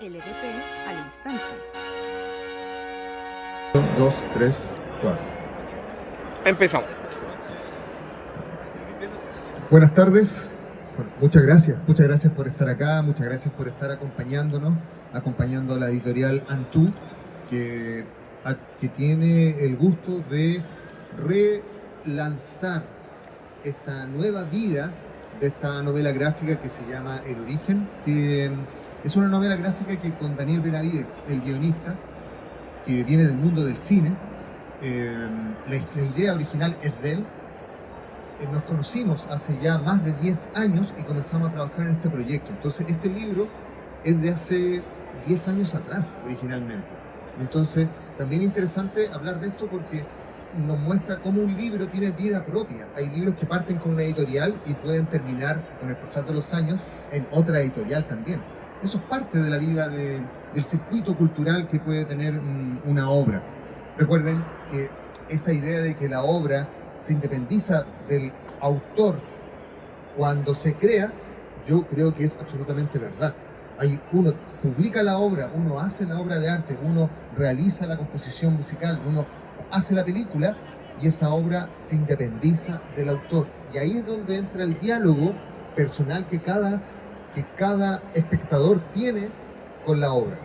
LDP al instante. 2, 3, 4. Empezamos. Buenas tardes. Bueno, muchas gracias por estar acá, muchas gracias por estar acompañándonos, acompañando a la editorial Antú, que tiene el gusto de relanzar esta nueva vida de esta novela gráfica que se llama El Origen, que es una novela gráfica que con Daniel Benavides, el guionista, que viene del mundo del cine, la idea original es de él. Nos conocimos hace ya más de 10 años y comenzamos a trabajar en este proyecto. Entonces este libro es de hace 10 años atrás originalmente. Entonces también es interesante hablar de esto porque nos muestra cómo un libro tiene vida propia. Hay libros que parten con una editorial y pueden terminar con el pasar de los años en otra editorial también. Eso es parte de la vida del circuito cultural que puede tener una obra. Recuerden que esa idea de que la obra se independiza del autor cuando se crea, yo creo que es absolutamente verdad. Uno publica la obra, uno hace la obra de arte, uno realiza la composición musical, uno hace la película y esa obra se independiza del autor. Y ahí es donde entra el diálogo personal que cada espectador tiene con la obra.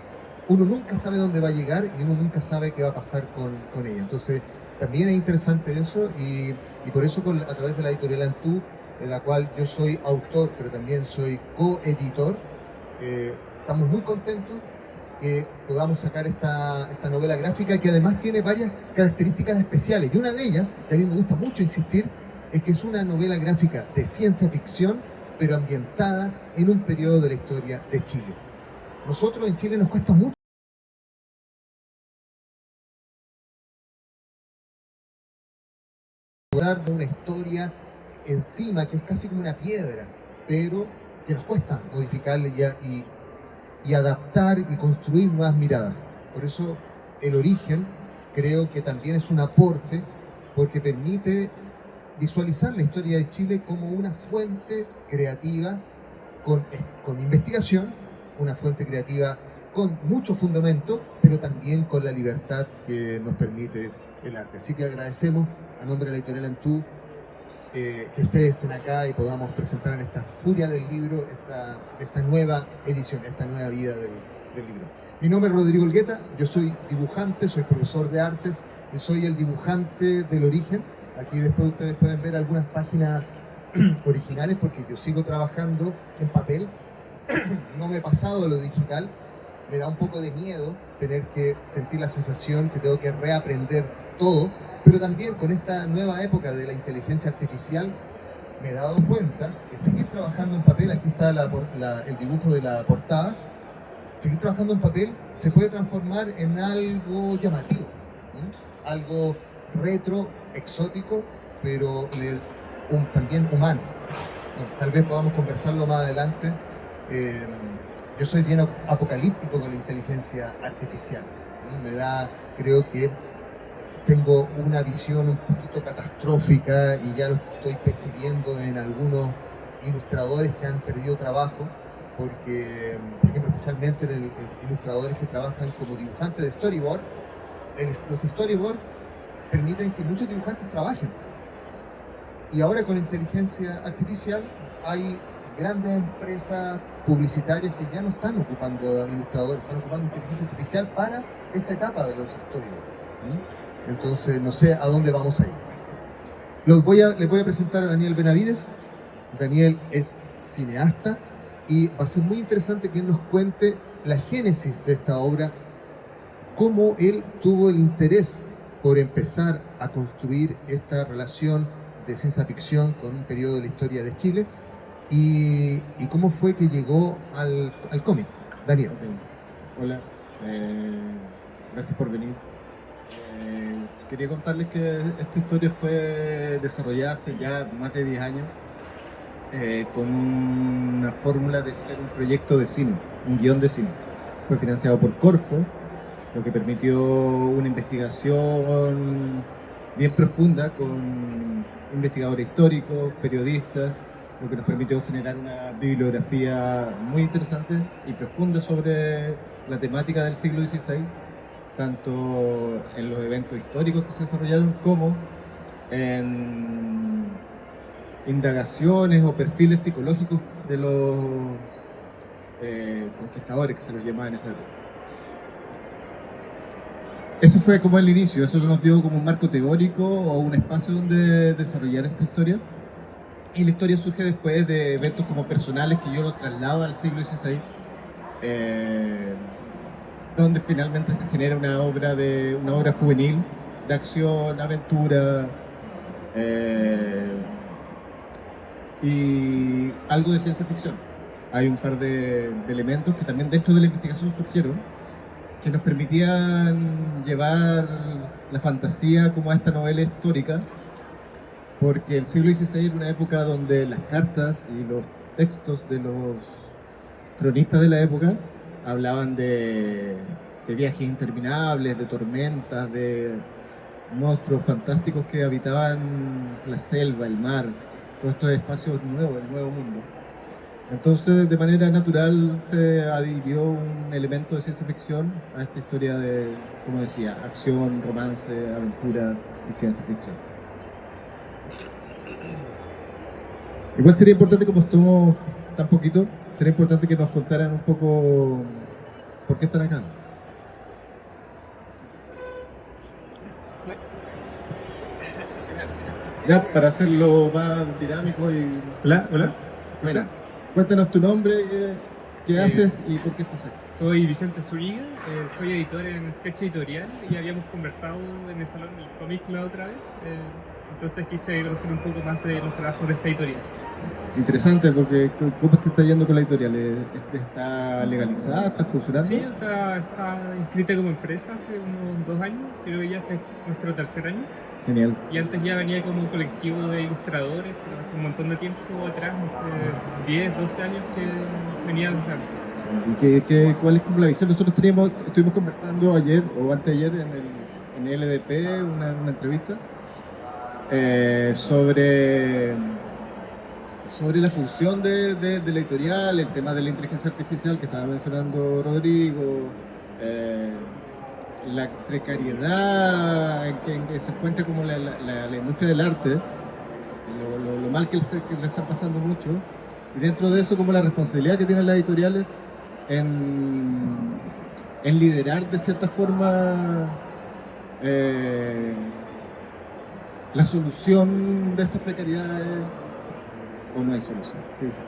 Uno nunca sabe dónde va a llegar y uno nunca sabe qué va a pasar con ella. Entonces, también es interesante eso y por eso a través de la editorial Antú, en la cual yo soy autor, pero también soy coeditor, estamos muy contentos que podamos sacar esta novela gráfica que además tiene varias características especiales. Y una de ellas, que a mí me gusta mucho insistir, es que es una novela gráfica de ciencia ficción, pero ambientada en un periodo de la historia de Chile. Nosotros en Chile nos cuesta mucho de una historia encima que es casi como una piedra, pero que nos cuesta modificarle y adaptar y construir nuevas miradas. Por eso El Origen creo que también es un aporte porque permite visualizar la historia de Chile como una fuente creativa con investigación, una fuente creativa con mucho fundamento, pero también con la libertad que nos permite el arte. Así que agradecemos a nombre de la editorial Antú que ustedes estén acá y podamos presentar en esta furia del libro esta nueva edición, esta nueva vida del libro. Mi nombre es Rodrigo Olgueta, yo soy dibujante, soy profesor de artes y soy el dibujante del Origen. Aquí después ustedes pueden ver algunas páginas originales porque yo sigo trabajando en papel, no me he pasado a lo digital, me da un poco de miedo tener que sentir la sensación que tengo que reaprender todo, pero también con esta nueva época de la inteligencia artificial me he dado cuenta que seguir trabajando en papel, aquí está el dibujo de la portada, seguir trabajando en papel se puede transformar en algo llamativo, algo retro, exótico, pero también humano. Tal vez podamos conversarlo más adelante. Yo soy bien apocalíptico con la inteligencia artificial. Creo que tengo una visión un poquito catastrófica y ya lo estoy percibiendo en algunos ilustradores que han perdido trabajo, porque, por ejemplo, especialmente en ilustradores que trabajan como dibujantes de storyboard, los storyboard permiten que muchos dibujantes trabajen. Y ahora con la inteligencia artificial hay grandes empresas publicitarias que ya no están ocupando ilustradores, están ocupando inteligencia artificial para esta etapa de los storyboards. Entonces no sé a dónde vamos a ir. Les voy a presentar a Daniel Benavides. Daniel es cineasta y va a ser muy interesante que él nos cuente la génesis de esta obra, cómo él tuvo el interés por empezar a construir esta relación de ciencia ficción con un periodo de la historia de Chile y cómo fue que llegó al cómic. Daniel. Okay. Hola, gracias por venir. Quería contarles que esta historia fue desarrollada hace ya más de 10 años con una fórmula de ser un proyecto de cine, un guión de cine. Fue financiado por Corfo, lo que permitió una investigación bien profunda con investigadores históricos, periodistas, lo que nos permitió generar una bibliografía muy interesante y profunda sobre la temática del siglo XVI, tanto en los eventos históricos que se desarrollaron como en indagaciones o perfiles psicológicos de los conquistadores, que se los llamaba en esa época. Ese fue como el inicio, eso nos dio como un marco teórico o un espacio donde desarrollar esta historia. Y la historia surge después de eventos como personales que yo lo traslado al siglo XVI, donde finalmente se genera una obra juvenil de acción, aventura y algo de ciencia ficción. Hay un par de elementos que también dentro de la investigación surgieron, que nos permitían llevar la fantasía como a esta novela histórica, porque el siglo XVI era una época donde las cartas y los textos de los cronistas de la época hablaban de viajes interminables, de tormentas, de monstruos fantásticos que habitaban la selva, el mar, todos estos espacios nuevos, el nuevo mundo. Entonces, de manera natural, se adhirió un elemento de ciencia ficción a esta historia de, como decía, acción, romance, aventura y ciencia ficción. Igual sería importante, como estamos tan poquito, sería importante que nos contaran un poco por qué están acá. Ya, para hacerlo más dinámico y... Hola, hola. Bueno, cuéntanos tu nombre, qué haces y por qué estás aquí. Soy Vicente Zúñiga, soy editor en Sketch Editorial y habíamos conversado en el Salón del Cómic la otra vez. Entonces quise conocer un poco más de los trabajos de esta editorial. Interesante, porque ¿cómo te está yendo con la editorial? ¿Está legalizada? ¿Está funcionando? Sí, o sea, está inscrita como empresa hace unos 2 años, creo que ya este es nuestro 3er año. Genial. Y antes ya venía como un colectivo de ilustradores, pero hace un montón de tiempo atrás, hace 10, 12 años que venía desde antes. ¿Y cuál es como la visión? Nosotros estuvimos conversando ayer o anteayer en el LDP, una entrevista, sobre la función de la editorial, el tema de la inteligencia artificial que estaba mencionando Rodrigo, la precariedad en que se encuentra como la industria del arte, lo mal que le está pasando mucho, y dentro de eso como la responsabilidad que tienen las editoriales en liderar de cierta forma la solución de estas precariedades, o no hay solución. ¿Qué dices?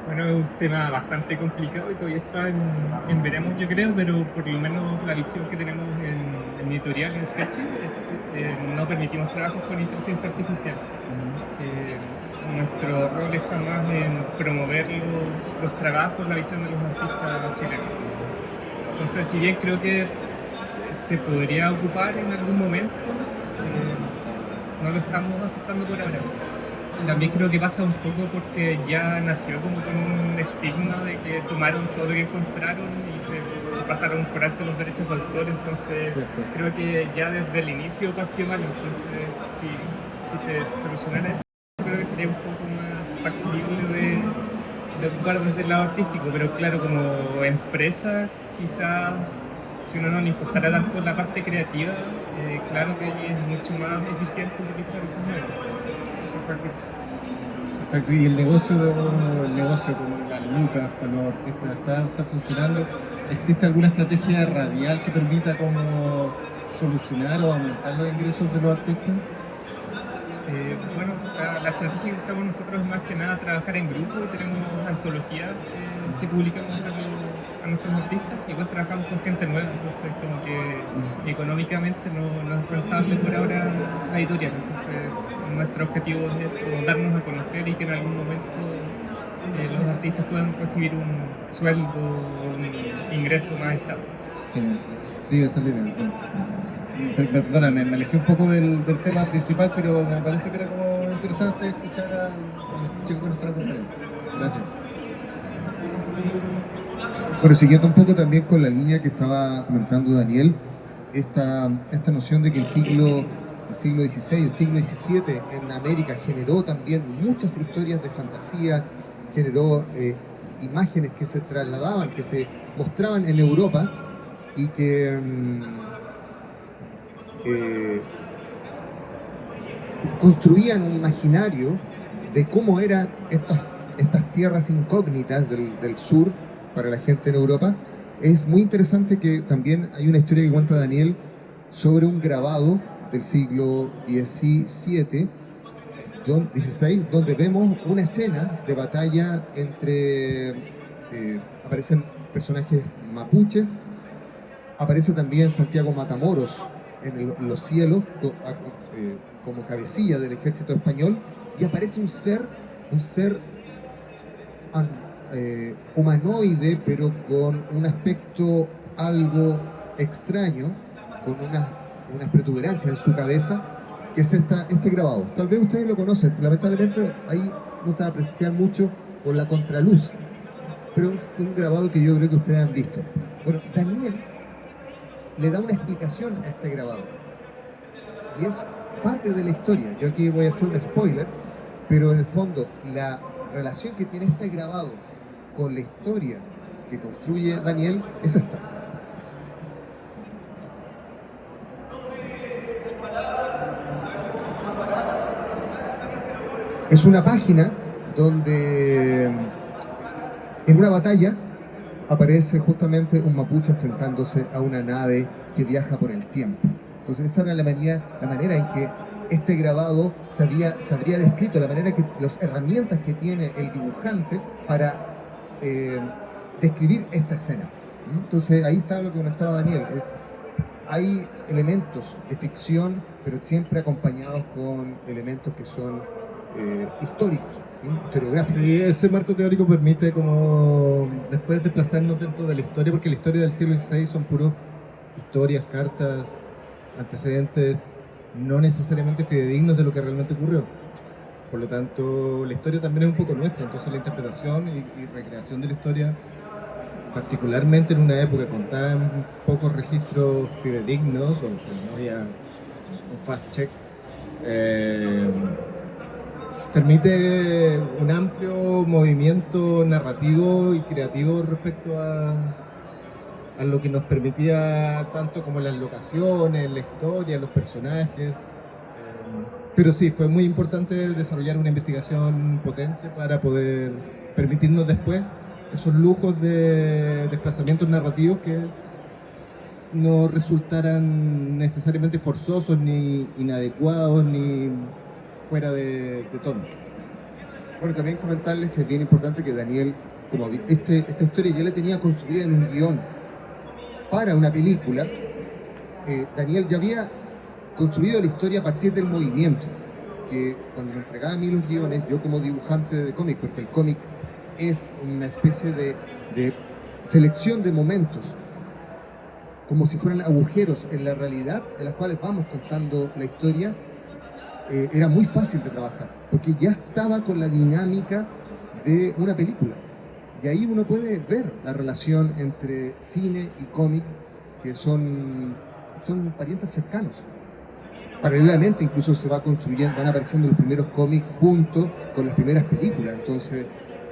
Bueno, es un tema bastante complicado y todavía está en veremos, yo creo, pero por lo menos la visión que tenemos en mi editorial, en Sketch, es que no permitimos trabajos con inteligencia artificial. Nuestro rol está más en promover los trabajos, la visión de los artistas chilenos. Entonces, si bien creo que se podría ocupar en algún momento, no lo estamos aceptando por ahora. También creo que pasa un poco porque ya nació como con un estigma de que tomaron todo lo que encontraron y se pasaron por alto los derechos de autor, entonces Cierto. creo que ya desde el inicio partió mal, entonces si se solucionara eso, creo que sería un poco más factible de ocupar desde el lado artístico, pero claro, como empresa quizás si uno no le importara tanto la parte creativa, claro que es mucho más eficiente utilizar esos medios. Perfecto. Y el negocio con las lucas para los artistas está funcionando. ¿Existe alguna estrategia radial que permita como solucionar o aumentar los ingresos de los artistas? Bueno, la estrategia que usamos nosotros es más que nada trabajar en grupo y tenemos antologías que publicamos a nuestros artistas. Igual trabajamos con gente nueva, entonces como que económicamente no es rentable por ahora la editorial. Entonces nuestro objetivo es como darnos a conocer y que en algún momento los artistas puedan recibir un sueldo o un ingreso más estable. Genial. Sí, esa es la idea. Perdona, me alejé un poco del tema principal, pero me parece que era como interesante escuchar a los chicos que nos traen conferencia. Gracias. Bueno, siguiendo un poco también con la línea que estaba comentando Daniel, esta noción de que el siglo XVI, el siglo XVII en América, generó también muchas historias de fantasía, generó imágenes que se trasladaban, que se mostraban en Europa y que construían un imaginario de cómo eran estas tierras incógnitas del sur para la gente en Europa. Es muy interesante que también hay una historia que cuenta Daniel sobre un grabado del siglo XVII, XVI, donde vemos una escena de batalla entre... aparecen personajes mapuches, aparece también Santiago Matamoros en los cielos como cabecilla del ejército español, y aparece un ser humanoide, pero con un aspecto algo extraño, con unas protuberancias en su cabeza, que es este grabado. Tal vez ustedes lo conocen, lamentablemente ahí no se va a apreciar mucho por la contraluz, pero es un grabado que yo creo que ustedes han visto. Bueno, Daniel le da una explicación a este grabado, y es parte de la historia. Yo aquí voy a hacer un spoiler, pero en el fondo la relación que tiene este grabado con la historia que construye Daniel es esta. Es una página donde en una batalla aparece justamente un mapuche enfrentándose a una nave que viaja por el tiempo. Entonces esa era la manera en que este grabado se habría descrito, la manera que las herramientas que tiene el dibujante para describir esta escena. Entonces ahí está lo que comentaba Daniel. Hay elementos de ficción, pero siempre acompañados con elementos que son históricos, historiográficos. Sí, ese marco teórico permite como después desplazarnos dentro de la historia, porque la historia del siglo XVI son puros historias, cartas, antecedentes, no necesariamente fidedignos de lo que realmente ocurrió. Por lo tanto, la historia también es un poco nuestra, entonces la interpretación y recreación de la historia, particularmente en una época con tan pocos registros fidedignos, donde no había un fast check, permite un amplio movimiento narrativo y creativo respecto a lo que nos permitía tanto como las locaciones, la historia, los personajes. Pero sí, fue muy importante desarrollar una investigación potente para poder permitirnos después esos lujos de desplazamientos narrativos que no resultaran necesariamente forzosos, ni inadecuados, ni fuera de tono. Bueno, también comentarles que es bien importante que Daniel, como esta historia ya la tenía construida en un guión para una película. Daniel ya había construido la historia a partir del movimiento, que cuando me entregaba a mí los guiones, yo como dibujante de cómic, porque el cómic es una especie de selección de momentos, como si fueran agujeros en la realidad, en las cuales vamos contando la historia, era muy fácil de trabajar, porque ya estaba con la dinámica de una película. Y ahí uno puede ver la relación entre cine y cómic, que son parientes cercanos. Paralelamente incluso se va construyendo, van apareciendo los primeros cómics junto con las primeras películas. Entonces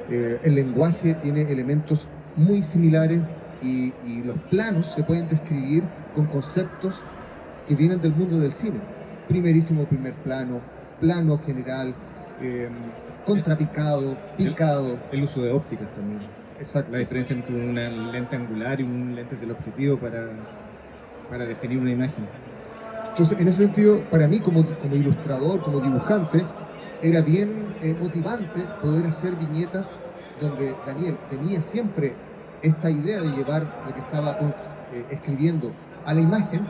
el lenguaje tiene elementos muy similares y los planos se pueden describir con conceptos que vienen del mundo del cine. Primerísimo primer plano, plano general, contrapicado, picado. El uso de ópticas también. Exacto. La diferencia entre una lente angular y un lente teleobjetivo para definir una imagen. Entonces, en ese sentido, para mí como ilustrador, como dibujante, era bien motivante poder hacer viñetas donde Daniel tenía siempre esta idea de llevar lo que estaba escribiendo a la imagen,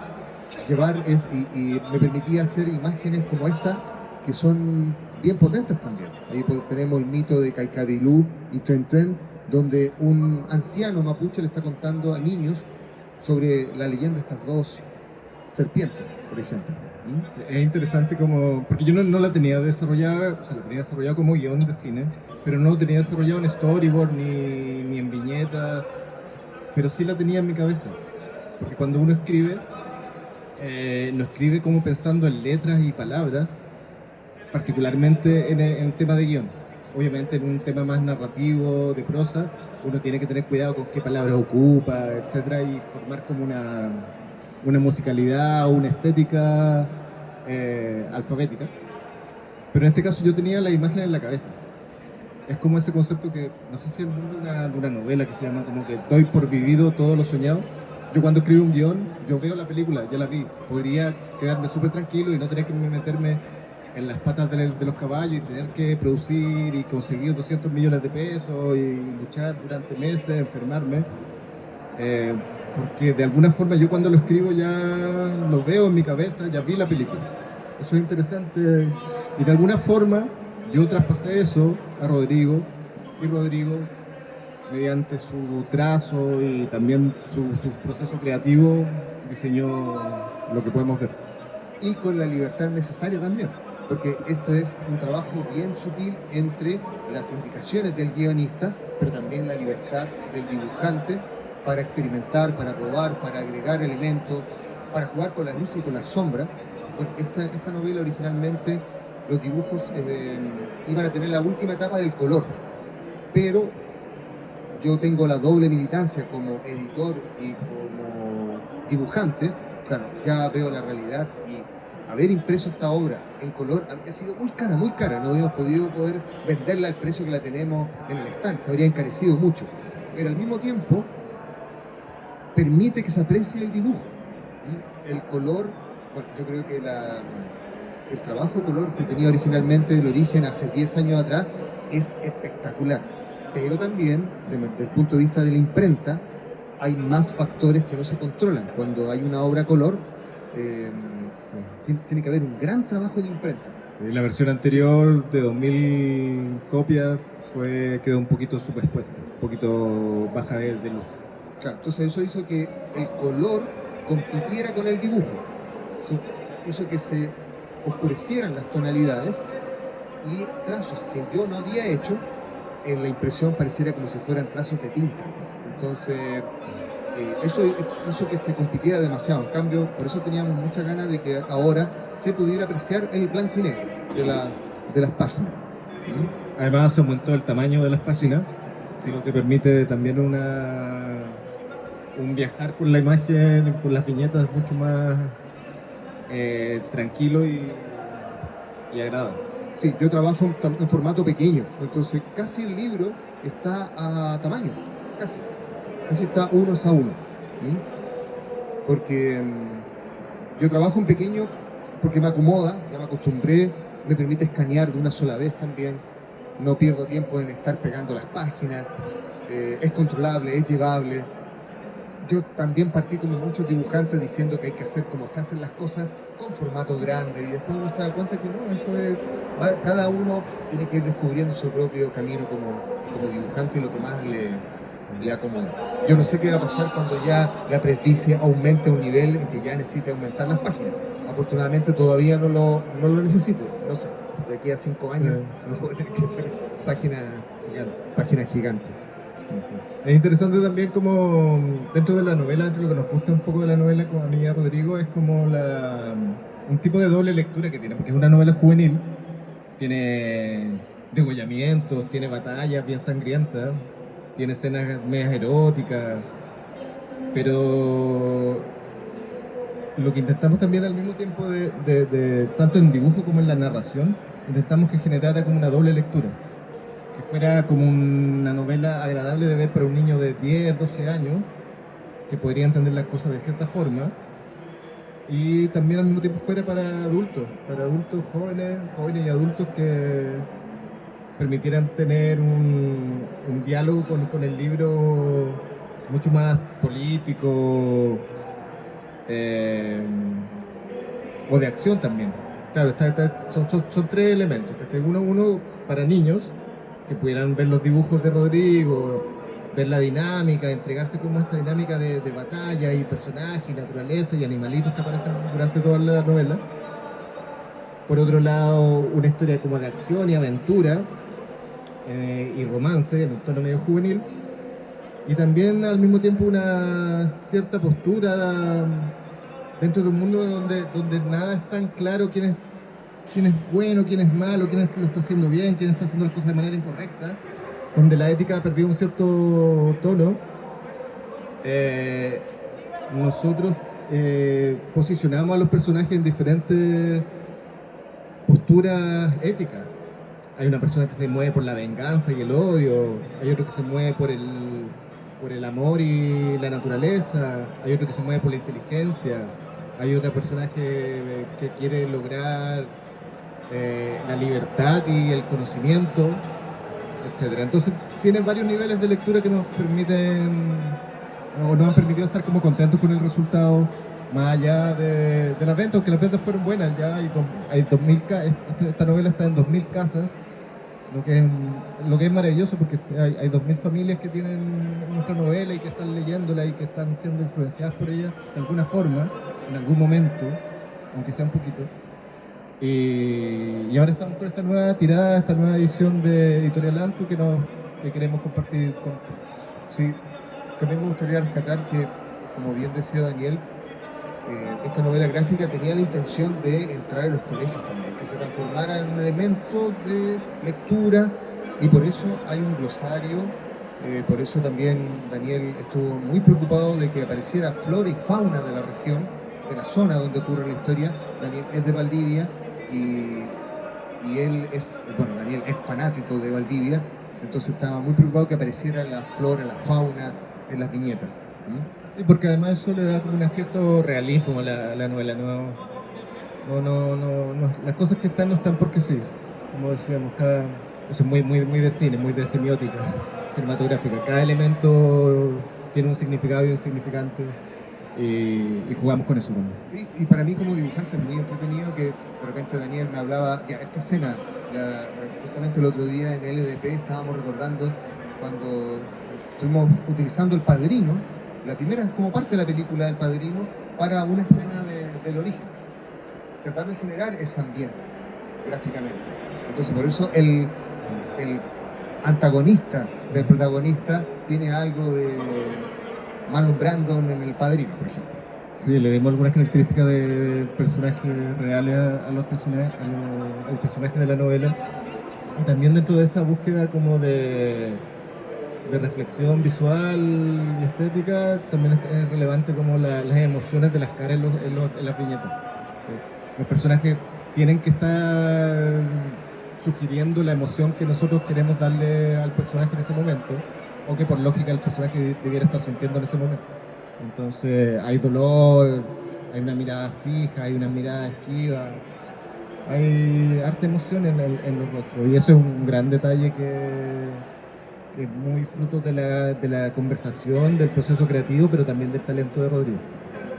y me permitía hacer imágenes como esta, que son bien potentes también. Ahí tenemos el mito de Caicabilú y Tren, donde un anciano mapuche le está contando a niños sobre la leyenda de estas dos serpientes, por ejemplo. Es interesante porque yo no la tenía desarrollada, o sea, la tenía desarrollada como guión de cine, pero no lo tenía desarrollado en storyboard ni en viñetas, pero sí la tenía en mi cabeza. Porque cuando uno escribe, lo escribe como pensando en letras y palabras, particularmente en el tema de guión. Obviamente en un tema más narrativo, de prosa, uno tiene que tener cuidado con qué palabras ocupa, etcétera, y formar como una musicalidad o una estética alfabética. Pero en este caso yo tenía la imagen en la cabeza. Es como ese concepto que, no sé si es de una novela que se llama como que doy por vivido todo lo soñado. Yo cuando escribo un guión, yo veo la película, ya la vi. Podría quedarme súper tranquilo y no tener que meterme en las patas de los caballos y tener que producir y conseguir 200 millones de pesos y luchar durante meses, enfermarme. Porque de alguna forma yo cuando lo escribo ya lo veo en mi cabeza, ya vi la película. Eso es interesante. Y de alguna forma yo traspasé eso a Rodrigo, y Rodrigo, mediante su trazo y también su proceso creativo, diseñó lo que podemos ver. Y con la libertad necesaria también, porque esto es un trabajo bien sutil entre las indicaciones del guionista, pero también la libertad del dibujante para experimentar, para probar, para agregar elementos, para jugar con la luz y con la sombra. Bueno, esta novela originalmente, los dibujos iban a tener la última etapa del color, pero yo tengo la doble militancia como editor y como dibujante. Claro, ya veo la realidad y haber impreso esta obra en color habría sido muy cara, no habíamos poder venderla al precio que la tenemos en el stand, se habría encarecido mucho, pero al mismo tiempo permite que se aprecie el dibujo, el color. Bueno, yo creo que el trabajo de color que tenía originalmente el origen hace 10 años atrás es espectacular, pero también desde el punto de vista de la imprenta hay más factores que no se controlan. Cuando hay una obra color, tiene que haber un gran trabajo de imprenta. Sí, la versión anterior de 2000 copias quedó un poquito subexpuesta, un poquito baja de luz. Claro, entonces eso hizo que el color compitiera con el dibujo, hizo que se oscurecieran las tonalidades y trazos que yo no había hecho, en la impresión pareciera como si fueran trazos de tinta. Entonces, eso hizo que se compitiera demasiado. En cambio, por eso teníamos muchas ganas de que ahora se pudiera apreciar el blanco y negro de las páginas. Además, se aumentó el tamaño de las páginas, lo que permite también un viajar por la imagen, por las viñetas mucho más tranquilo y agradable. Sí, yo trabajo en formato pequeño, entonces casi el libro está a tamaño, casi está unos a uno. Porque yo trabajo en pequeño porque me acomoda, ya me acostumbré, me permite escanear de una sola vez también, no pierdo tiempo en estar pegando las páginas, es controlable, es llevable. Yo también partí como muchos dibujantes diciendo que hay que hacer como se hacen las cosas con formato grande y después uno se da cuenta que no, cada uno tiene que ir descubriendo su propio camino como dibujante y lo que más le acomoda. Yo no sé qué va a pasar cuando ya la presbicia aumente a un nivel en que ya necesite aumentar las páginas. Afortunadamente todavía no lo necesito, no sé, de aquí a 5 años no voy a tener que hacer páginas gigantes. Es interesante también como dentro de la novela, dentro de lo que nos gusta un poco de la novela con mi amiga Rodrigo, es como un tipo de doble lectura que tiene, porque es una novela juvenil, tiene degollamientos, tiene batallas bien sangrientas, tiene escenas medias eróticas, pero lo que intentamos también al mismo tiempo tanto en dibujo como en la narración, intentamos que generara como una doble lectura, que fuera como una novela agradable de ver para un niño de 10, 12 años, que podría entender las cosas de cierta forma, y también al mismo tiempo fuera para adultos jóvenes y adultos que permitieran tener un diálogo con el libro mucho más político o de acción también. Claro, son tres elementos, que uno para niños, que pudieran ver los dibujos de Rodrigo, ver la dinámica, entregarse como esta dinámica de batalla y personajes y naturaleza y animalitos que aparecen durante toda la novela. Por otro lado, una historia como de acción y aventura y romance en un tono medio juvenil, y también al mismo tiempo una cierta postura dentro de un mundo donde nada es tan claro quién es bueno, quién es malo, quién lo está haciendo bien, quién está haciendo las cosas de manera incorrecta, donde la ética ha perdido un cierto tono, nosotros posicionamos a los personajes en diferentes posturas éticas. Hay una persona que se mueve por la venganza y el odio, hay otro que se mueve por el amor y la naturaleza, hay otro que se mueve por la inteligencia, hay otro personaje que quiere lograr la libertad y el conocimiento, etcétera. Entonces tiene varios niveles de lectura que nos permiten o nos han permitido estar como contentos con el resultado, más allá de las ventas, aunque las ventas fueron buenas. Ya hay 2000 esta novela está en 2000 casas, lo que es maravilloso, porque hay 2000 familias que tienen nuestra novela y que están leyéndola y que están siendo influenciadas por ella de alguna forma, en algún momento, aunque sea un poquito. Y ahora estamos con esta nueva tirada, esta nueva edición de Editorial Antu que queremos compartir con... Sí, también me gustaría rescatar que, como bien decía Daniel, esta novela gráfica tenía la intención de entrar en los colegios también, que se transformara en un elemento de lectura, y por eso hay un glosario, por eso también Daniel estuvo muy preocupado de que apareciera flora y fauna de la región, de la zona donde ocurre la historia. Daniel es de Valdivia y él es, bueno, Daniel es fanático de Valdivia, entonces estaba muy preocupado que apareciera la flora, la fauna en las viñetas. Sí, porque además eso le da como un cierto realismo a la novela. Las cosas que están no están porque sí. Como decíamos, eso es muy de cine, muy de semiótica cinematográfica. Cada elemento tiene un significado y un significante, y jugamos con eso también. Y para mí como dibujante es muy entretenido que de repente Daniel me hablaba, ya, esta escena, justamente el otro día en LDP estábamos recordando cuando estuvimos utilizando El Padrino, la primera como parte de la película del Padrino, para una escena del origen, tratar de generar ese ambiente gráficamente. Entonces por eso el antagonista del protagonista tiene algo de Marlon Brando en El Padrino, por ejemplo. Sí, le dimos algunas características de personajes reales a los personajes, al personaje de la novela, y también dentro de esa búsqueda como de reflexión visual y estética, también es relevante como las emociones de las caras en las viñetas. Los personajes tienen que estar sugiriendo la emoción que nosotros queremos darle al personaje en ese momento, o que por lógica el personaje debiera estar sintiendo en ese momento. Entonces hay dolor, hay una mirada fija, hay una mirada esquiva, hay harta emoción en los rostros, y eso es un gran detalle que es muy fruto de la conversación, del proceso creativo, pero también del talento de Rodrigo.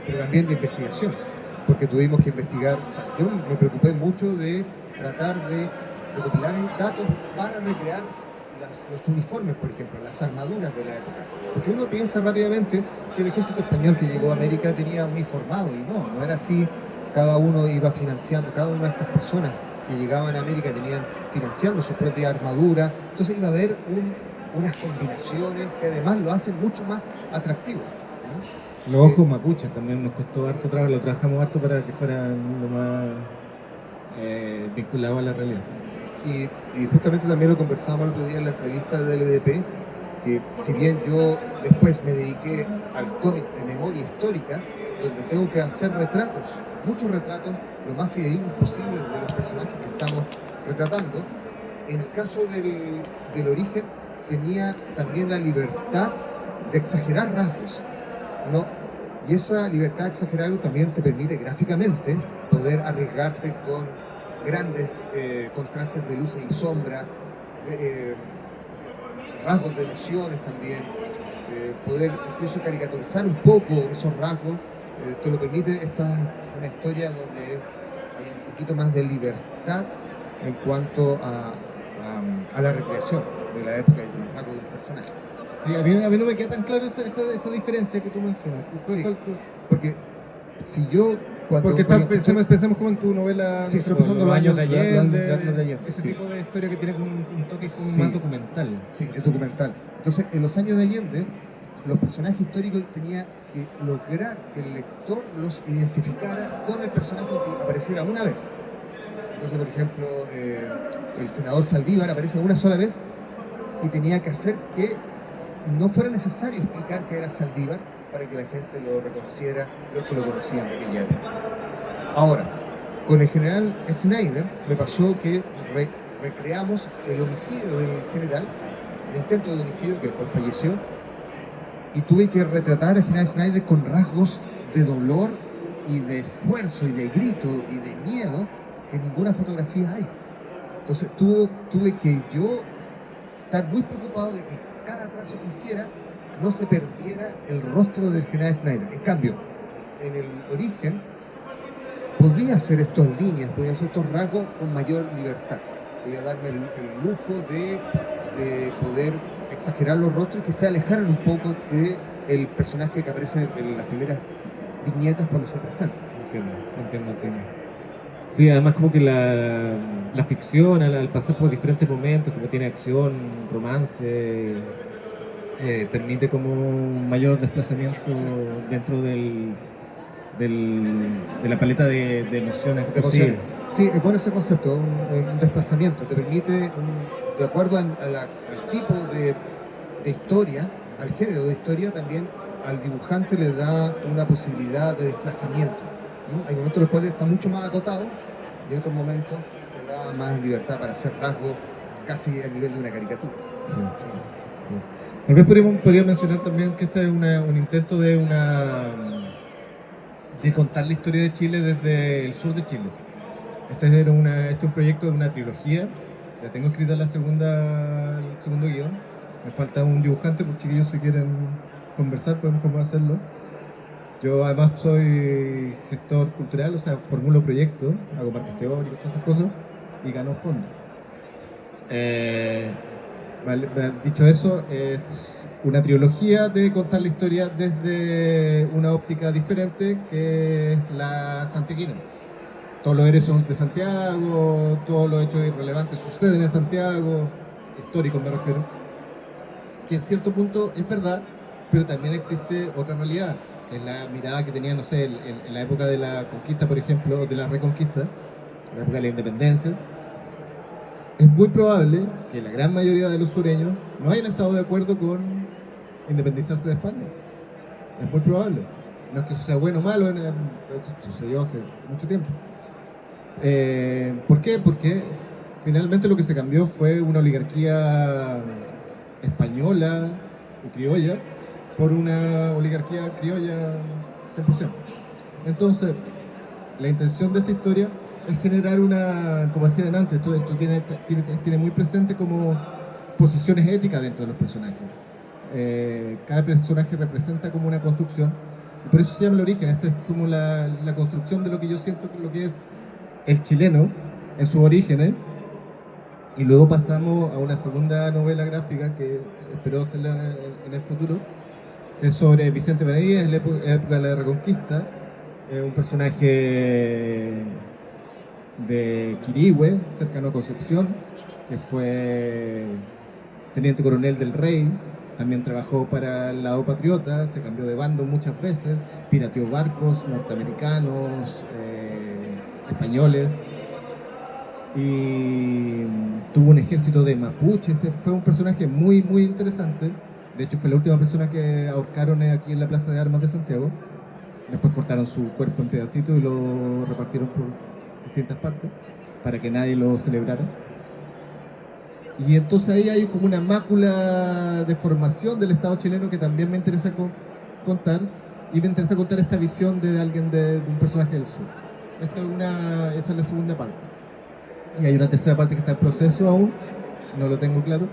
Pero también de investigación, porque tuvimos que investigar. O sea, yo me preocupé mucho de tratar de recopilar datos para recrear los uniformes, por ejemplo, las armaduras de la época. Porque uno piensa rápidamente que el ejército español que llegó a América tenía uniformado, y no era así. Cada uno iba financiando, cada una de estas personas que llegaban a América tenían financiando su propia armadura. Entonces iba a haber unas combinaciones que además lo hacen mucho más atractivo, ¿no? Los ojos mapuches también nos costó harto trabajo, lo trabajamos harto para que fueran lo más vinculado a la realidad. Y justamente también lo conversábamos el otro día en la entrevista de LDP, que si bien yo después me dediqué al cómic de memoria histórica, donde tengo que hacer retratos, muchos retratos, lo más fidedignos posible de los personajes que estamos retratando, en el caso del origen tenía también la libertad de exagerar rasgos, ¿no? Y esa libertad de exagerar también te permite gráficamente poder arriesgarte con grandes contrastes de luces y sombras, rasgos de emociones también, poder incluso caricaturizar un poco esos rasgos, te lo permite. Esta es una historia donde hay un poquito más de libertad en cuanto a la recreación de la época y de los rasgos de los personajes. Sí, a mí no me queda tan claro esa diferencia que tú mencionas. Sí, porque si yo... Porque pensemos como en tu novela, sí, no sé, estoy pensando los años de Allende, Allende, ese tipo de historia que tiene como un toque como más documental. Sí, es documental. Entonces, en los años de Allende, los personajes históricos tenía que lograr que el lector los identificara con el personaje que apareciera una vez. Entonces, por ejemplo, el senador Saldívar aparece una sola vez y tenía que hacer que no fuera necesario explicar que era Saldívar para que la gente lo reconociera, los que lo conocían de aquella época. Ahora, con el general Schneider me pasó que recreamos el homicidio del general, el intento de homicidio que después falleció, y tuve que retratar al general Schneider con rasgos de dolor y de esfuerzo y de grito y de miedo que en ninguna fotografía hay. Entonces tuve que yo estar muy preocupado de que cada trazo que hiciera no se perdiera el rostro del general Schneider. En cambio, en el origen podía hacer estas líneas, podía hacer estos rasgos con mayor libertad. Podía darme el lujo de poder exagerar los rostros y que se alejaran un poco del personaje que aparece en las primeras viñetas cuando se presenta. Entiendo. Sí, además como que la ficción al pasar por diferentes momentos, como tiene acción, romance, permite como un mayor desplazamiento dentro de la paleta de emociones posibles. Sí, es bueno ese concepto, un desplazamiento, te permite, de acuerdo al tipo de historia, al género de historia, también al dibujante le da una posibilidad de desplazamiento, ¿no? Hay momentos en los cuales está mucho más acotado y en otros momentos le da más libertad para hacer rasgos casi al nivel de una caricatura. Sí. Tal vez podría mencionar también que este es un intento de contar la historia de Chile desde el sur de Chile. Este es un proyecto de una trilogía. Ya tengo escrita el segundo guión. Me falta un dibujante, por chiquillos si quieren conversar, podemos hacerlo. Yo además soy gestor cultural, o sea, formulo proyectos, hago marcos teóricos, todas esas cosas, y gano fondos. Vale, dicho eso, es una trilogía de contar la historia desde una óptica diferente, que es la santiaguina. Todos los héroes son de Santiago, todos los hechos irrelevantes suceden en Santiago, históricos me refiero, que en cierto punto es verdad, pero también existe otra realidad, que es la mirada que tenía, no sé, en la época de la conquista, por ejemplo, de la reconquista, en la época de la independencia. Es muy probable que la gran mayoría de los sureños no hayan estado de acuerdo con independizarse de España. Es muy probable. No es que eso sea bueno o malo, sucedió hace mucho tiempo. ¿Por qué? Porque finalmente lo que se cambió fue una oligarquía española y criolla por una oligarquía criolla 100%. Entonces, la intención de esta historia es generar como decía antes, esto tiene muy presente como posiciones éticas dentro de los personajes. Cada personaje representa como una construcción, y por eso se llama el origen. Esta es como la construcción de lo que yo siento que lo que es el chileno en sus orígenes, y luego pasamos a una segunda novela gráfica que espero hacerla en el futuro, que es sobre Vicente Benavides en la época de la Reconquista, un personaje de Quirihue, cercano a Concepción, que fue teniente coronel del rey, también trabajó para el lado patriota, se cambió de bando muchas veces, pirateó barcos norteamericanos, españoles, y tuvo un ejército de mapuches. Fue un personaje muy, muy interesante. De hecho, fue la última persona que ahorcaron aquí en la Plaza de Armas de Santiago. Después cortaron su cuerpo en pedacitos y lo repartieron por distintas partes para que nadie lo celebrara. Y entonces ahí hay como una mácula de formación del Estado chileno que también me interesa contar, y me interesa contar esta visión de alguien, de un personaje del sur. Esa es la segunda parte. Y hay una tercera parte que está en proceso aún, no lo tengo claro.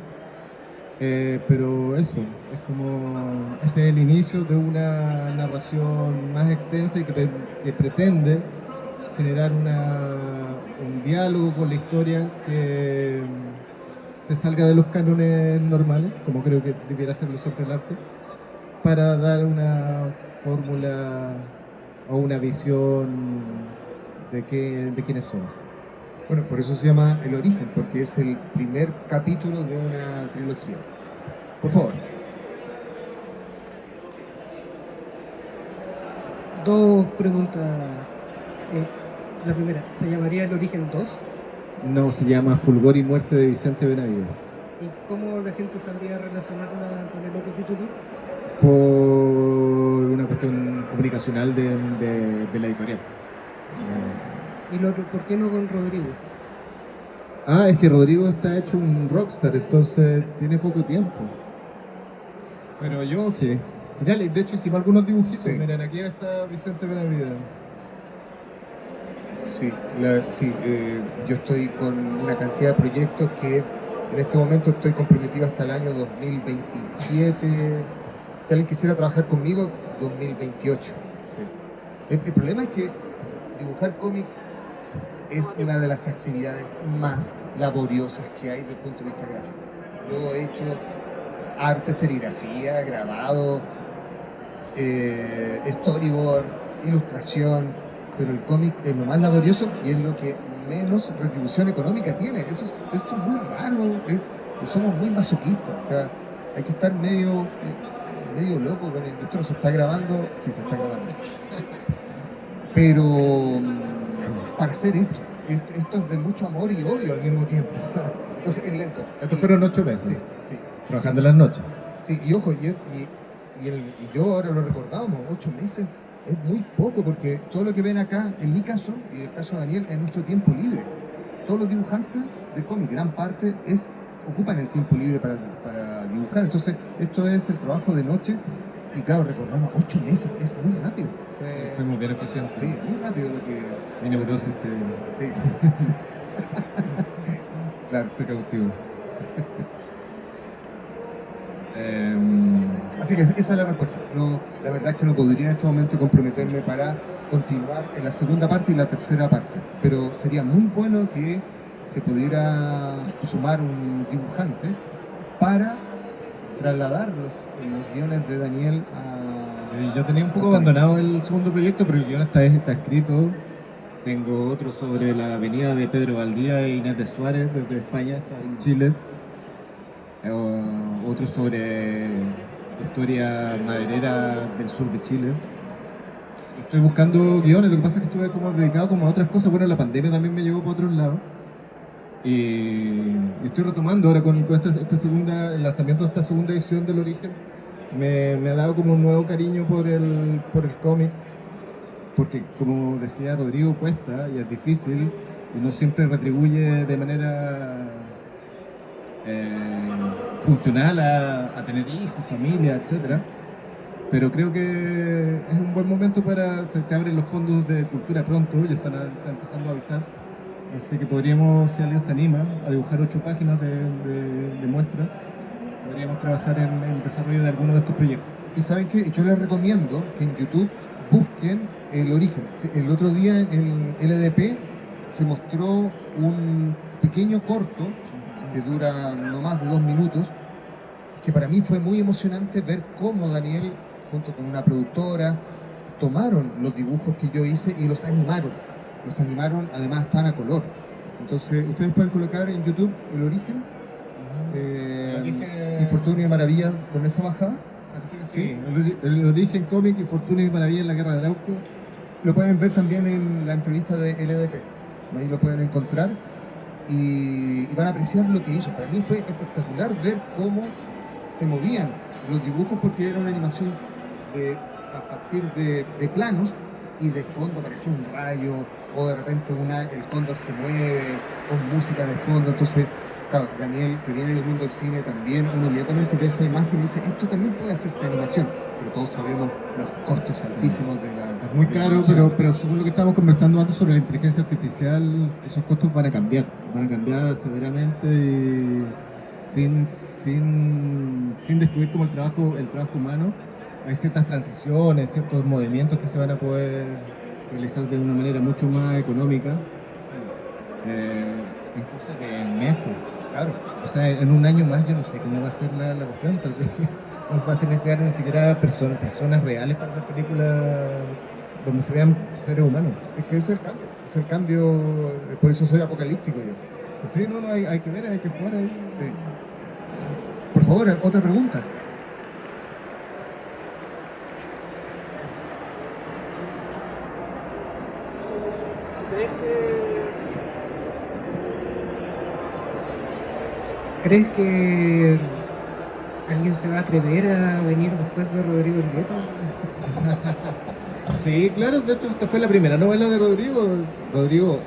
Pero eso, es como este es el inicio de una narración más extensa y que pretende generar un diálogo con la historia que se salga de los cánones normales, como creo que debiera hacerlo siempre el arte, para dar una fórmula o una visión de quiénes somos. Bueno, por eso se llama El Origen, porque es el primer capítulo de una trilogía. Por favor. Dos preguntas. La primera, ¿se llamaría El Origen 2? No, se llama Fulgor y Muerte de Vicente Benavides. ¿Y cómo la gente sabría relacionarla con el otro título? Por una cuestión comunicacional de la editorial. ¿Y lo otro, por qué no con Rodrigo? Es que Rodrigo está hecho un rockstar, entonces tiene poco tiempo. Pero yo, que genial, y de hecho hicimos algunos dibujitos. Sí. Miren, aquí está Vicente Benavides. Sí, yo estoy con una cantidad de proyectos que en este momento estoy comprometido hasta el año 2027. Si alguien quisiera trabajar conmigo, 2028. Sí. El problema es que dibujar cómic es una de las actividades más laboriosas que hay desde el punto de vista gráfico. Yo he hecho arte, serigrafía, grabado, storyboard, ilustración, pero el cómic es lo más laborioso y es lo que menos retribución económica tiene. Esto es muy raro, somos muy masoquistas, o sea, hay que estar medio loco con esto. No se está grabando, sí se está grabando. Pero para hacer esto es de mucho amor y odio al mismo tiempo. Entonces es lento. Estos fueron 8 Sí, meses, sí. trabajando en las noches. Sí, y ojo, y yo ahora lo recordábamos, 8 meses es muy poco, porque todo lo que ven acá, en mi caso, y en el caso de Daniel, es nuestro tiempo libre. Todos los dibujantes de cómic, gran parte, ocupan el tiempo libre para dibujar. Entonces, esto es el trabajo de noche, y claro, recordamos, 8 meses, es muy rápido. Fuimos bien eficientes. Sí, muy rápido lo que... Mi neurosis Sí. Claro. precautivo. Así que esa es la respuesta. No, la verdad es que no podría en este momento comprometerme para continuar en la segunda parte y la tercera parte. Pero sería muy bueno que se pudiera sumar un dibujante para trasladar los guiones de Daniel a... Yo tenía un poco abandonado el segundo proyecto, pero el guion está escrito. Tengo otro sobre la avenida de Pedro Valdía e Inés de Suárez desde España hasta en Chile. Otro sobre historia maderera del sur de Chile. Estoy buscando guiones, lo que pasa es que estuve como dedicado como a otras cosas. Bueno, la pandemia también me llevó para otros lados. Y estoy retomando ahora con el lanzamiento de esta segunda edición del Origen. Me ha dado como un nuevo cariño por el cómic, porque como decía Rodrigo, cuesta y es difícil y no siempre retribuye de manera funcional a tener hijos, familia, etc. Pero creo que es un buen momento se abren los fondos de cultura pronto, ya están empezando a avisar. Así que podríamos, si alguien se anima, a dibujar 8 páginas de muestra, podríamos trabajar en el desarrollo de alguno de estos proyectos. Y saben que yo les recomiendo que en YouTube busquen El Origen. El otro día en LDP se mostró un pequeño corto que dura no más de 2 minutos, que para mí fue muy emocionante ver cómo Daniel, junto con una productora, tomaron los dibujos que yo hice y los animaron. Además están a color. Entonces, ustedes pueden colocar en YouTube El Origen, Infortunio y Maravillas con esa bajada. Sí, el Origen cómic, Infortunio y Maravilla en la Guerra de Arauco. Lo pueden ver también en la entrevista de LDP. Ahí lo pueden encontrar y van a apreciar lo que hizo. Para mí fue espectacular ver cómo se movían los dibujos, porque era una animación a partir de planos, y de fondo aparecía un rayo, o de repente el cóndor se mueve con música de fondo. Entonces, claro, Daniel, que viene del mundo del cine, también uno inmediatamente ve esa imagen y dice, esto también puede hacerse animación, pero todos sabemos los costos altísimos de la... Es muy caro, pero según lo que estábamos conversando antes sobre la inteligencia artificial, esos costos van a cambiar severamente y sin destruir como el trabajo humano. Hay ciertas transiciones, ciertos movimientos que se van a poder realizar de una manera mucho más económica, incluso de meses, claro. O sea, en un año más yo no sé cómo va a ser la cuestión, tal vez no va a ser necesario ni siquiera personas reales para una película donde se vean seres humanos. Es que es el cambio, por eso soy apocalíptico yo. Sí, no, hay que ver, hay que jugar ahí. Sí. Por favor, otra pregunta. ¿Crees que alguien se va a atrever a venir después de Rodrigo Elgueto? Sí, claro, de hecho esta fue la primera novela de Rodrigo. Rodrigo,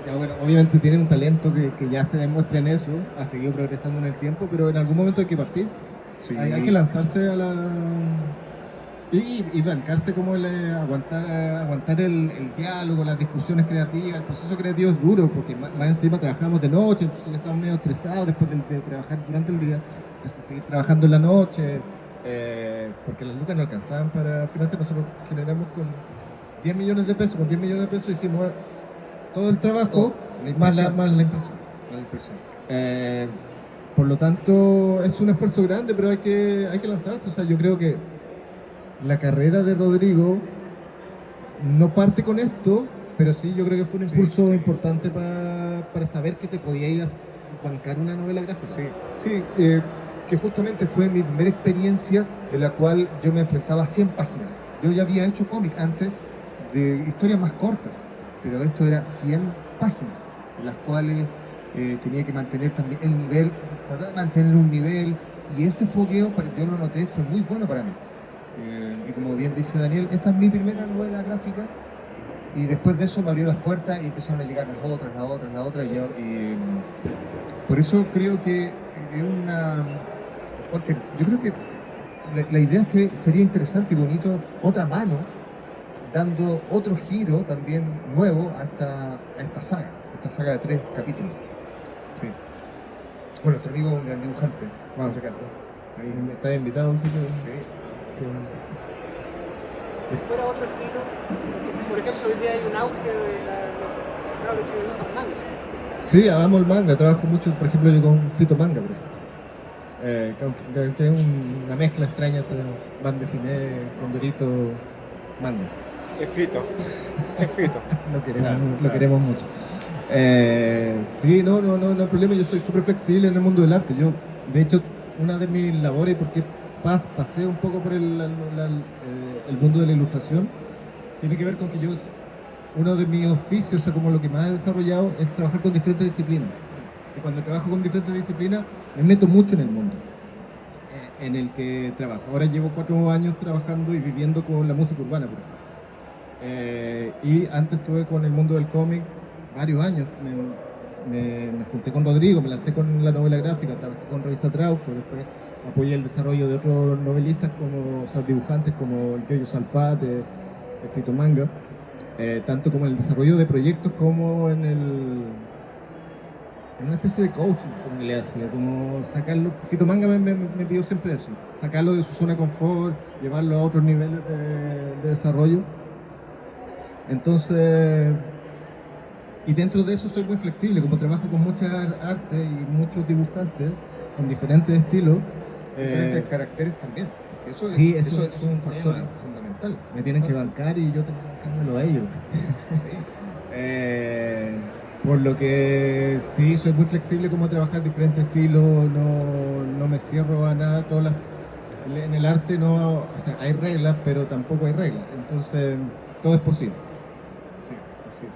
ya, bueno, obviamente tiene un talento que ya se demuestra en eso, ha seguido progresando en el tiempo, pero en algún momento hay que partir. Sí. Hay que lanzarse a la... Y bancarse como aguantar el diálogo, las discusiones creativas. El proceso creativo es duro porque más encima trabajamos de noche, entonces ya estamos medio estresados después de trabajar durante el día, de seguir trabajando en la noche, porque las lucas no alcanzaban para financiar. Nosotros generamos con 10 millones de pesos, hicimos todo el trabajo, Todo, más la impresión. La dispersión. Por lo tanto, es un esfuerzo grande, pero hay que lanzarse. O sea, yo creo que la carrera de Rodrigo no parte con esto, pero sí yo creo que fue un impulso importante para saber que te podías bancar una novela gráfica. Sí, que justamente fue mi primera experiencia en la cual yo me enfrentaba a 100 páginas. Yo ya había hecho cómic antes de historias más cortas, pero esto era 100 páginas, en las cuales tenía que mantener también el nivel, tratar de mantener un nivel, y ese fogueo, yo lo noté, fue muy bueno para mí. Y como bien dice Daniel, esta es mi primera novela gráfica, y después de eso me abrió las puertas y empezaron a llegar las otras, y por eso creo que es una... Porque yo creo que la idea es que sería interesante y bonito otra mano, dando otro giro también nuevo a esta saga de 3 capítulos. Sí. Bueno, nuestro amigo es un gran dibujante, Wow. por si acaso. Ahí. Estás invitado, sí. Sí. Si fuera otro estilo, por ejemplo, hoy día hay un auge de los que dibujan manga. Sí, amo el manga, trabajo mucho, por ejemplo, yo con Fito Manga, por ejemplo. Que es una mezcla extraña, ese band de cine, Condorito, manga. Es Fito. Lo queremos mucho. Sí, no hay problema, yo soy súper flexible en el mundo del arte. Yo, de hecho, una de mis labores, porque pasé un poco por el mundo de la ilustración, tiene que ver con que yo, uno de mis oficios, o sea, como lo que más he desarrollado, es trabajar con diferentes disciplinas. Y cuando trabajo con diferentes disciplinas, me meto mucho en el mundo en el que trabajo. Ahora llevo 4 años trabajando y viviendo con la música urbana, por ejemplo. Y antes estuve con el mundo del cómic varios años. Me junté con Rodrigo, me lancé con la novela gráfica, trabajé con Revista Trauco, después apoyé el desarrollo de otros novelistas, o sea, dibujantes como el Yoyo Salfat, de Fito Manga, tanto como en el desarrollo de proyectos como en una especie de coaching, como le hacía, como sacarlo. Fito Manga me pidió siempre eso, sacarlo de su zona de confort, llevarlo a otros niveles de desarrollo. Entonces, y dentro de eso soy muy flexible, como trabajo con muchas artes y muchos dibujantes con diferentes estilos. Diferentes caracteres también. Eso Sí, es eso un factor tema. fundamental. Me tienen que bancar y yo tengo que bancármelo a ellos. Sí. Por lo que sí, soy muy flexible como trabajar diferentes estilos, no me cierro a nada. En el arte no, o sea, hay reglas, pero tampoco hay reglas. Entonces, todo es posible. Sí, así es.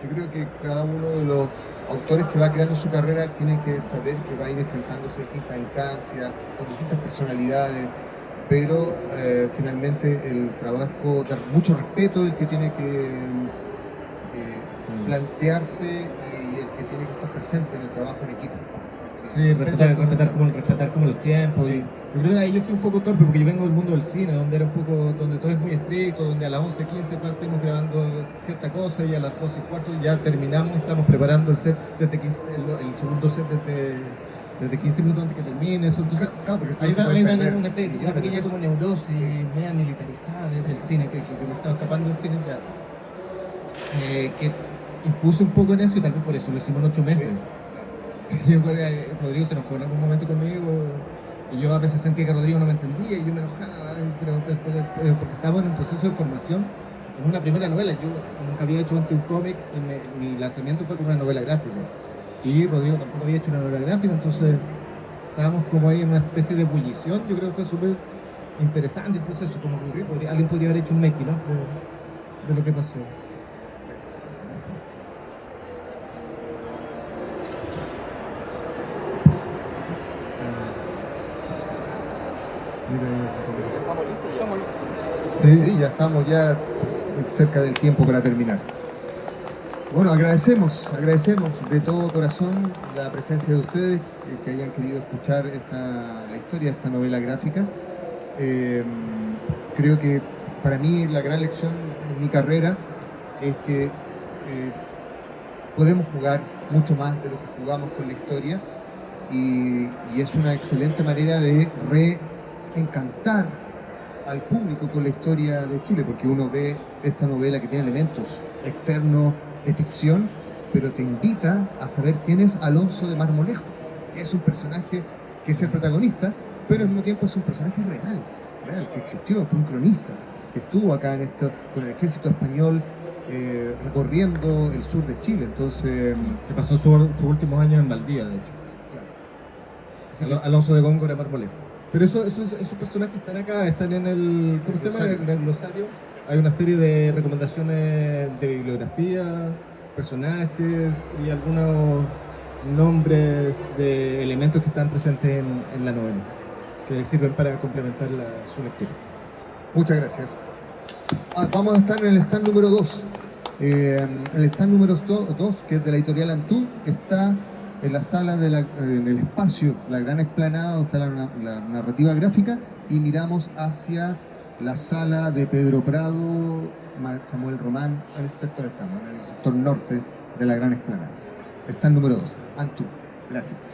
Yo creo que cada uno de los autores que va creando su carrera tiene que saber que va a ir enfrentándose a distintas instancias, con distintas personalidades, pero finalmente el trabajo, dar mucho respeto el que tiene que plantearse y el que tiene que estar presente en el trabajo en equipo. Sí, respetar como los tiempos. Sí. Yo creo que ahí yo fui un poco torpe porque yo vengo del mundo del cine, donde todo es muy estricto, donde a las 11:15 partimos grabando cierta cosa y a las 12:15 ya terminamos, estamos preparando el set el segundo set desde 15 minutos antes que termine. Eso, entonces, Claro, porque hay eso se puede perder. una pequeña como neurosis media militarizada desde el cine, que me estaba escapando del cine ya. Que impuse un poco en eso y tal vez por eso lo hicimos en 8 meses. Yo creo que Rodrigo se enojó en algún momento conmigo y yo a veces sentía que Rodrigo no me entendía y yo me enojaba, pero porque estábamos en un proceso de formación en una primera novela. Yo nunca había hecho antes un cómic y mi lanzamiento fue con una novela gráfica y Rodrigo tampoco había hecho una novela gráfica, entonces estábamos como ahí en una especie de ebullición. Yo creo que fue súper interesante el proceso, como que alguien podría haber hecho un making, ¿no? de lo que pasó. Sí, ya estamos ya cerca del tiempo para terminar. Bueno, agradecemos de todo corazón la presencia de ustedes que hayan querido escuchar la historia de esta novela gráfica. Creo que para mí la gran lección en mi carrera es que podemos jugar mucho más de lo que jugamos con la historia y es una excelente manera de reencantar al público con la historia de Chile, porque uno ve esta novela que tiene elementos externos de ficción, pero te invita a saber quién es Alonso de Marmolejo, que es un personaje que es el protagonista, pero al mismo tiempo es un personaje real, que existió, fue un cronista, que estuvo acá con el ejército español recorriendo el sur de Chile, entonces... Que pasó sus últimos años en Valdivia, de hecho. Alonso de Góngora Marmolejo. Pero esos personajes están acá, están en el... ¿Cómo se llama? En el glosario. Hay una serie de recomendaciones de bibliografía, personajes y algunos nombres de elementos que están presentes en la novela, que sirven para complementar su lectura. Muchas gracias. Vamos a estar en el stand número 2. El stand número 2, que es de la editorial Antú, está en la sala, en el espacio, la gran explanada donde está la narrativa gráfica, y miramos hacia la sala de Pedro Prado, Samuel Román. En ese sector estamos, en el sector norte de la gran explanada. Stand número 2, Antú. Gracias.